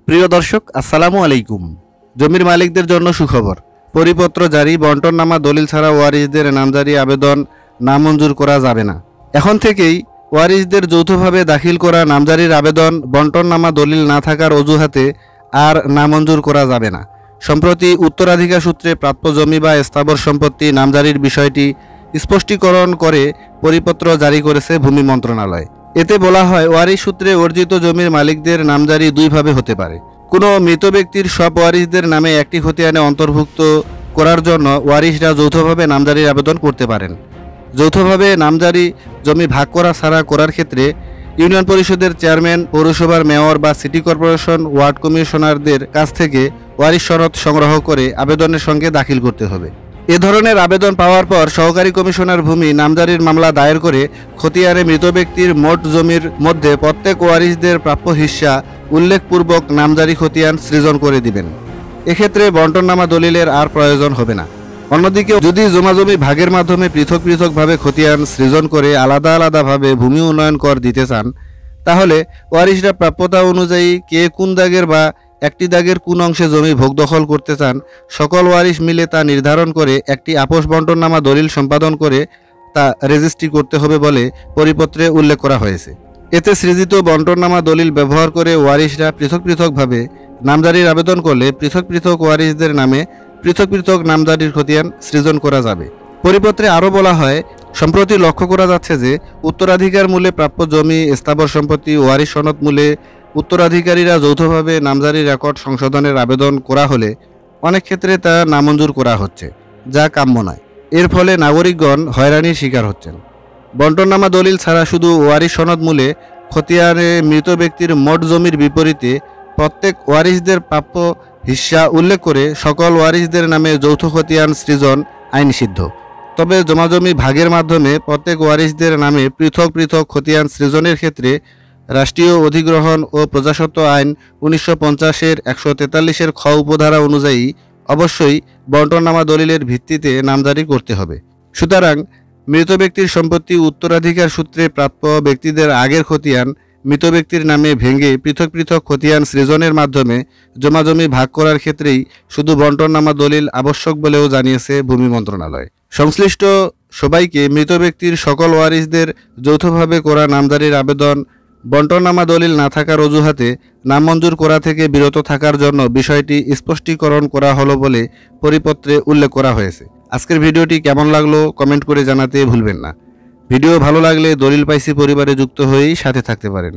প্রিয় দর্শক, আসসালামু আলাইকুম। জমির মালিকদের জন্য সুখবর। পরিপত্র জারি, বন্টননামা দলিল ছাড়া ওয়ারিশদের নামজারি আবেদন নামঞ্জুর করা যাবে না। এখন থেকেই ওয়ারিশদের যৌথভাবে দাখিল করা নামজারির আবেদন বন্টননামা দলিল না থাকার অজুহাতে আর নামঞ্জুর করা যাবে না। সম্প্রতি উত্তরাধিকার সূত্রে প্রাপ্য জমি বা স্থাবর সম্পত্তি নামজারির বিষয়টি স্পষ্টীকরণ করে পরিপত্র জারি করেছে ভূমি মন্ত্রণালয়। এতে বলা হয়, ওয়ারিশ সূত্রে অর্জিত জমির মালিকদের নামজারি দুইভাবে হতে পারে। কোনো মৃত ব্যক্তির সব ওয়ারিশদের নামে একটি খতিয়ানে অন্তর্ভুক্ত করার জন্য ওয়ারিশরা যৌথভাবে নামজারির আবেদন করতে পারেন। যৌথভাবে নামজারি জমি ভাগ করা ছাড়া করার ক্ষেত্রে ইউনিয়ন পরিষদের চেয়ারম্যান, পৌরসভার মেয়র বা সিটি কর্পোরেশন ওয়ার্ড কমিশনারদের কাছ থেকে ওয়ারিশ সনদ সংগ্রহ করে আবেদনের সঙ্গে দাখিল করতে হবে। এ ধরনের আবেদন পাওয়ার পর সহকারী কমিশনার ভূমি নামজারির মামলা দায়ের করে খতিয়ানে মৃত ব্যক্তির মোট জমির মধ্যে প্রত্যেক ওয়ারিশদের প্রাপ্য হিস্সা উল্লেখপূর্বক নামজারি খতিয়ান সৃজন করে দিবেন। এক্ষেত্রে বন্টননামা দলিলের আর প্রয়োজন হবে না। অন্যদিকে যদি জমাজমি ভাগের মাধ্যমে পৃথক পৃথকভাবে খতিয়ান সৃজন করে আলাদা আলাদাভাবে ভূমি উন্নয়ন কর দিতে চান, তাহলে ওয়ারিশরা প্রাপ্যতা অনুযায়ী কে কোন দাগের বা একটি দাগের কোন অংশে জমি ভোগ দখল করতে চান, সকল ওয়ারিশ মিলে তা নির্ধারণ করে একটি আপোষ বন্টননামা দলিল সম্পাদন করে তা রেজিস্ট্রি করতে হবে বলে পরিপত্রে উল্লেখ করা হয়েছে। এতে সৃজিত বন্টননামা দলিল ব্যবহার করে ওয়ারিশরা পৃথক পৃথকভাবে নামজারির আবেদন করলে পৃথক পৃথক ওয়ারিশদের নামে পৃথক পৃথক নামজারির খতিয়ান সৃজন করা যাবে। পরিপত্রে আরও বলা হয়, সম্প্রতি লক্ষ্য করা যাচ্ছে যে উত্তরাধিকার মূলে প্রাপ্য জমি, স্থাবর সম্পত্তি, ওয়ারিশ সনদ মূলে উত্তরাধিকারীরা যৌথভাবে নামজারির রেকর্ড সংশোধনের আবেদন করা হলে অনেক ক্ষেত্রে তা নামঞ্জুর করা হচ্ছে, যা কাম্য নয়। এর ফলে নাগরিকগণ হয়রানির শিকার হচ্ছেন। বন্টননামা দলিল ছাড়া শুধু ওয়ারিশ সনদ মূলে খতিয়ানে মৃত ব্যক্তির মোট জমির বিপরীতে প্রত্যেক ওয়ারিশদের প্রাপ্য হিস্সা উল্লেখ করে সকল ওয়ারিশদের নামে যৌথ খতিয়ান সৃজন আইনসিদ্ধ। তবে জমাজমি ভাগের মাধ্যমে প্রত্যেক ওয়ারিশদের নামে পৃথক পৃথক খতিয়ান সৃজনের ক্ষেত্রে রাষ্ট্রীয় অধিগ্রহণ ও প্রজাস্বত্ব আইন 1950-এর 143-এর খ উপধারা অনুযায়ী অবশ্যই বন্টননামা দলিলের ভিত্তিতে নামজারি করতে হবে। সুতরাং মৃত ব্যক্তির সম্পত্তি উত্তরাধিকার সূত্রে প্রাপ্য ব্যক্তিদের আগের খতিয়ান মৃত ব্যক্তির নামে ভেঙে পৃথক পৃথক খতিয়ান সৃজনের মাধ্যমে জমাজমি ভাগ করার ক্ষেত্রেই শুধু বন্টননামা দলিল আবশ্যক বলেও জানিয়েছে ভূমি মন্ত্রণালয়। সংশ্লিষ্ট সবাইকে মৃত ব্যক্তির সকল ওয়ারিশদের যৌথভাবে করা নামজারির আবেদন বন্টননামা দলিল না থাকার অজুহাতে নামঞ্জুর করা থেকে বিরত থাকার জন্য বিষয়টি স্পষ্টীকরণ করা হলো বলে পরিপত্রে উল্লেখ করা হয়েছে। আজকের ভিডিওটি কেমন লাগলো কমেন্ট করে জানাতে ভুলবেন না। ভিডিও ভালো লাগলে দলিল পাইছি পরিবারে যুক্ত হয়েই সাথে থাকতে পারেন।